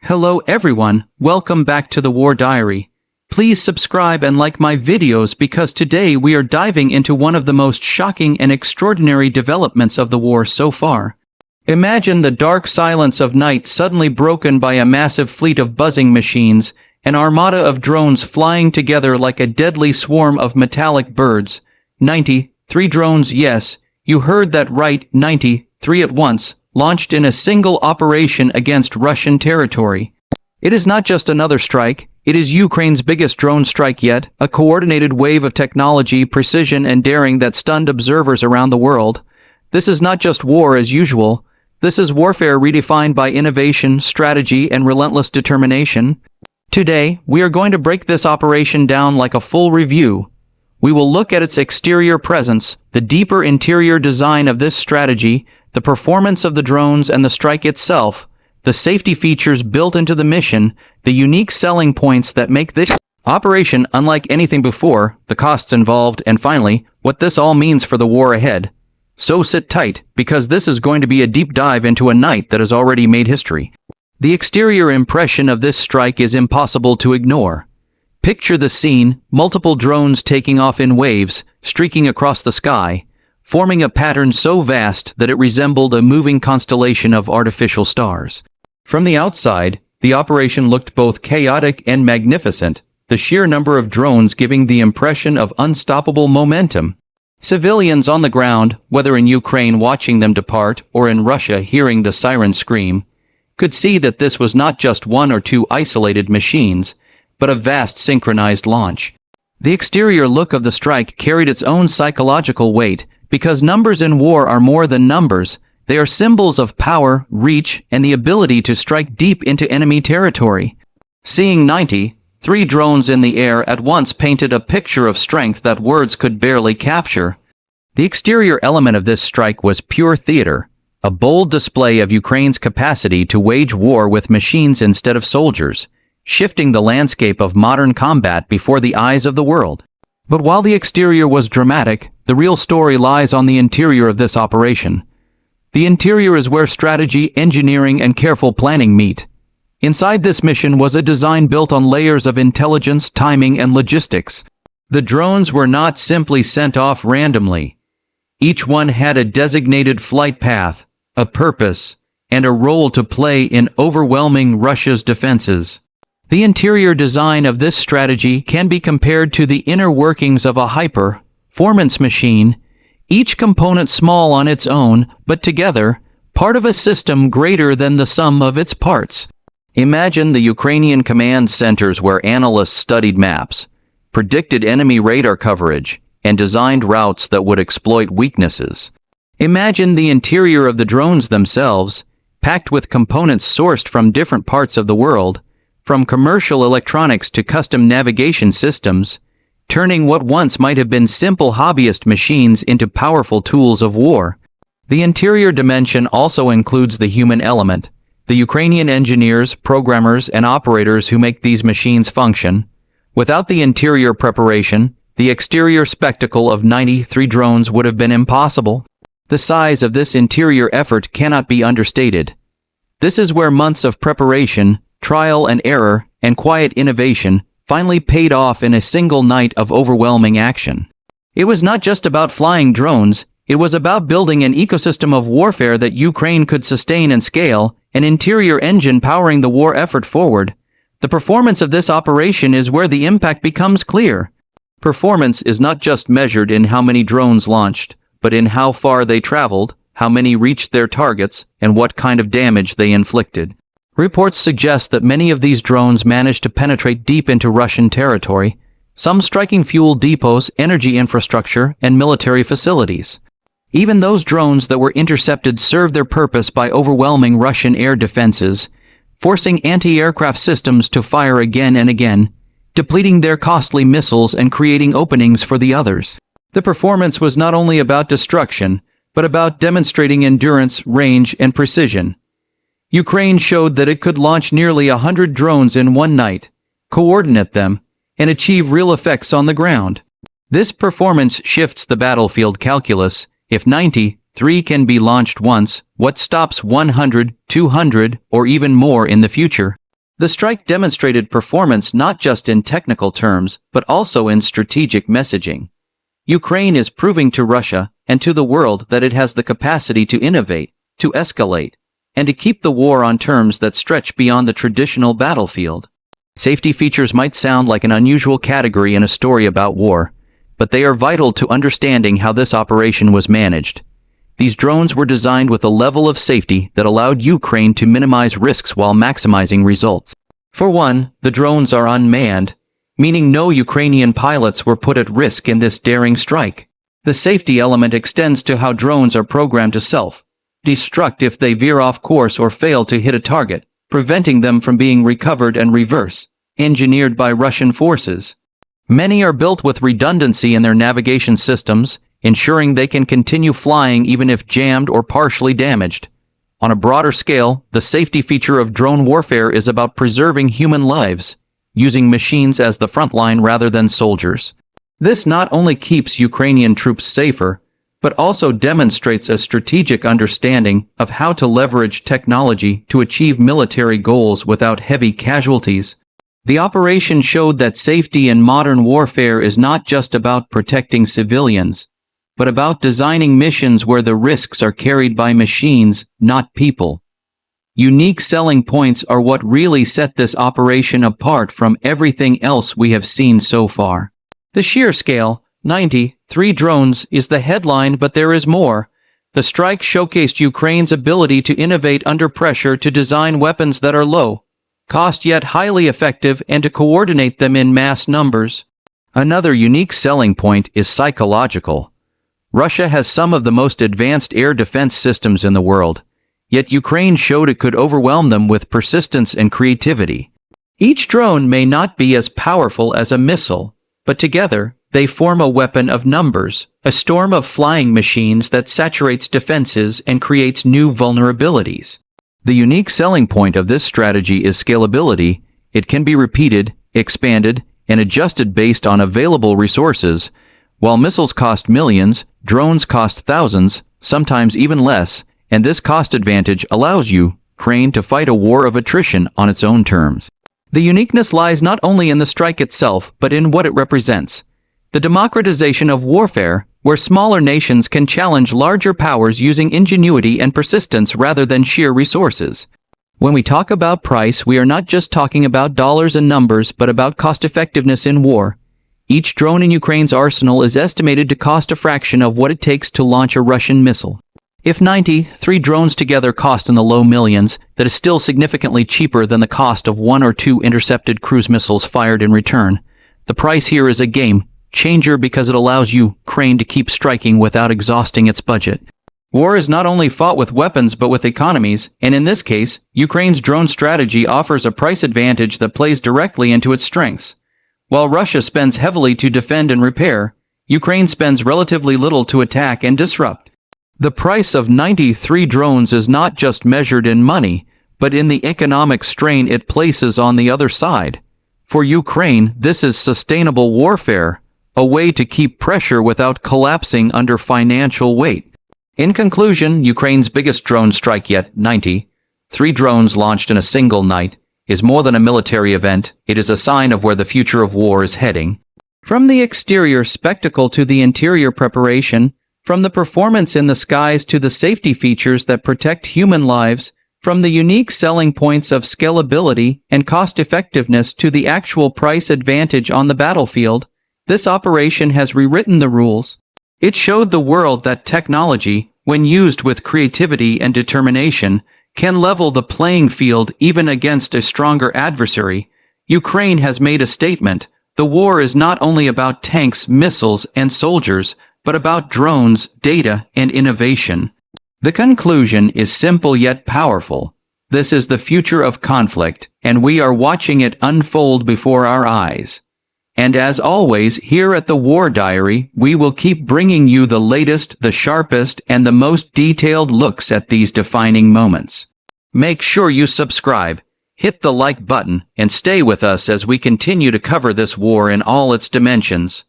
Hello everyone, welcome back to the War Diary. Please subscribe and like my videos because today we are diving into one of the most shocking and extraordinary developments of the war so far. Imagine the dark silence of night suddenly broken by a massive fleet of buzzing machines, an armada of drones flying together like a deadly swarm of metallic birds. 93 drones, yes, you heard that right, 93 at once, launched in a single operation against Russian territory. It is not just another strike, it is Ukraine's biggest drone strike yet, a coordinated wave of technology, precision and daring that stunned observers around the world. This is not just war as usual, this is warfare redefined by innovation, strategy and relentless determination. Today, we are going to break this operation down like a full review. We will look at its exterior presence, the deeper interior design of this strategy, the performance of the drones and the strike itself, the safety features built into the mission, the unique selling points that make this operation unlike anything before, the costs involved, and finally, what this all means for the war ahead. So sit tight, because this is going to be a deep dive into a night that has already made history. The exterior impression of this strike is impossible to ignore. Picture the scene, multiple drones taking off in waves, streaking across the sky, forming a pattern so vast that it resembled a moving constellation of artificial stars. From the outside, the operation looked both chaotic and magnificent, the sheer number of drones giving the impression of unstoppable momentum. Civilians on the ground, whether in Ukraine watching them depart or in Russia hearing the siren scream, could see that this was not just one or two isolated machines, but a vast synchronized launch. The exterior look of the strike carried its own psychological weight, because numbers in war are more than numbers, they are symbols of power, reach, and the ability to strike deep into enemy territory. Seeing 93 drones in the air at once painted a picture of strength that words could barely capture. The exterior element of this strike was pure theater, a bold display of Ukraine's capacity to wage war with machines instead of soldiers, shifting the landscape of modern combat before the eyes of the world. But while the exterior was dramatic, the real story lies on the interior of this operation. The interior is where strategy, engineering, and careful planning meet. Inside this mission was a design built on layers of intelligence, timing, and logistics. The drones were not simply sent off randomly. Each one had a designated flight path, a purpose, and a role to play in overwhelming Russia's defenses. The interior design of this strategy can be compared to the inner workings of a high-performance machine, each component small on its own, but together, part of a system greater than the sum of its parts. Imagine the Ukrainian command centers where analysts studied maps, predicted enemy radar coverage, and designed routes that would exploit weaknesses. Imagine the interior of the drones themselves, packed with components sourced from different parts of the world, from commercial electronics to custom navigation systems, turning what once might have been simple hobbyist machines into powerful tools of war. The interior dimension also includes the human element, the Ukrainian engineers, programmers, and operators who make these machines function. Without the interior preparation, the exterior spectacle of 93 drones would have been impossible. The size of this interior effort cannot be understated. This is where months of preparation, trial and error, and quiet innovation finally paid off in a single night of overwhelming action. It was not just about flying drones, it was about building an ecosystem of warfare that Ukraine could sustain and scale, an interior engine powering the war effort forward. The performance of this operation is where the impact becomes clear. Performance is not just measured in how many drones launched, but in how far they traveled, how many reached their targets, and what kind of damage they inflicted. Reports suggest that many of these drones managed to penetrate deep into Russian territory, some striking fuel depots, energy infrastructure, and military facilities. Even those drones that were intercepted served their purpose by overwhelming Russian air defenses, forcing anti-aircraft systems to fire again and again, depleting their costly missiles and creating openings for the others. The performance was not only about destruction, but about demonstrating endurance, range, and precision. Ukraine showed that it could launch nearly 100 drones in one night, coordinate them, and achieve real effects on the ground. This performance shifts the battlefield calculus. If 93 can be launched once, what stops 100, 200, or even more in the future? The strike demonstrated performance not just in technical terms, but also in strategic messaging. Ukraine is proving to Russia and to the world that it has the capacity to innovate, to escalate, and to keep the war on terms that stretch beyond the traditional battlefield. Safety features might sound like an unusual category in a story about war, but they are vital to understanding how this operation was managed. These drones were designed with a level of safety that allowed Ukraine to minimize risks while maximizing results. For one, the drones are unmanned, meaning no Ukrainian pilots were put at risk in this daring strike. The safety element extends to how drones are programmed to self-destruct if they veer off course or fail to hit a target, preventing them from being recovered and reverse-engineered by Russian forces. Many are built with redundancy in their navigation systems, ensuring they can continue flying even if jammed or partially damaged. On a broader scale, the safety feature of drone warfare is about preserving human lives, using machines as the front line rather than soldiers. This not only keeps Ukrainian troops safer, but also demonstrates a strategic understanding of how to leverage technology to achieve military goals without heavy casualties. The operation showed that safety in modern warfare is not just about protecting civilians, but about designing missions where the risks are carried by machines, not people. Unique selling points are what really set this operation apart from everything else we have seen so far. The sheer scale, 93 drones, is the headline, but there is more. The strike showcased Ukraine's ability to innovate under pressure, to design weapons that are low cost yet highly effective, and to coordinate them in mass numbers. Another unique selling point is psychological. Russia has some of the most advanced air defense systems in the world, yet Ukraine showed it could overwhelm them with persistence and creativity. Each drone may not be as powerful as a missile, but together, they form a weapon of numbers, a storm of flying machines that saturates defenses and creates new vulnerabilities. The unique selling point of this strategy is scalability. It can be repeated, expanded, and adjusted based on available resources. While missiles cost millions, drones cost thousands, sometimes even less, and this cost advantage allows Ukraine to fight a war of attrition on its own terms. The uniqueness lies not only in the strike itself, but in what it represents. The democratization of warfare, where smaller nations can challenge larger powers using ingenuity and persistence rather than sheer resources. When we talk about price, we are not just talking about dollars and numbers, but about cost-effectiveness in war. Each drone in Ukraine's arsenal is estimated to cost a fraction of what it takes to launch a Russian missile. If 93 drones together cost in the low millions, that is still significantly cheaper than the cost of 1 or 2 intercepted cruise missiles fired in return. The price here is a game changer because it allows Ukraine to keep striking without exhausting its budget. War is not only fought with weapons but with economies, and in this case, Ukraine's drone strategy offers a price advantage that plays directly into its strengths. While Russia spends heavily to defend and repair, Ukraine spends relatively little to attack and disrupt. The price of 93 drones is not just measured in money, but in the economic strain it places on the other side. For Ukraine, this is sustainable warfare, a way to keep pressure without collapsing under financial weight. In conclusion, Ukraine's biggest drone strike yet, 93 drones launched in a single night, is more than a military event. It is a sign of where the future of war is heading. From the exterior spectacle to the interior preparation, from the performance in the skies to the safety features that protect human lives, from the unique selling points of scalability and cost-effectiveness to the actual price advantage on the battlefield, this operation has rewritten the rules. It showed the world that technology, when used with creativity and determination, can level the playing field even against a stronger adversary. Ukraine has made a statement. The war is not only about tanks, missiles, and soldiers, but about drones, data, and innovation. The conclusion is simple yet powerful. This is the future of conflict, and we are watching it unfold before our eyes. And as always, here at the War Diary, we will keep bringing you the latest, the sharpest, and the most detailed looks at these defining moments. Make sure you subscribe, hit the like button, and stay with us as we continue to cover this war in all its dimensions.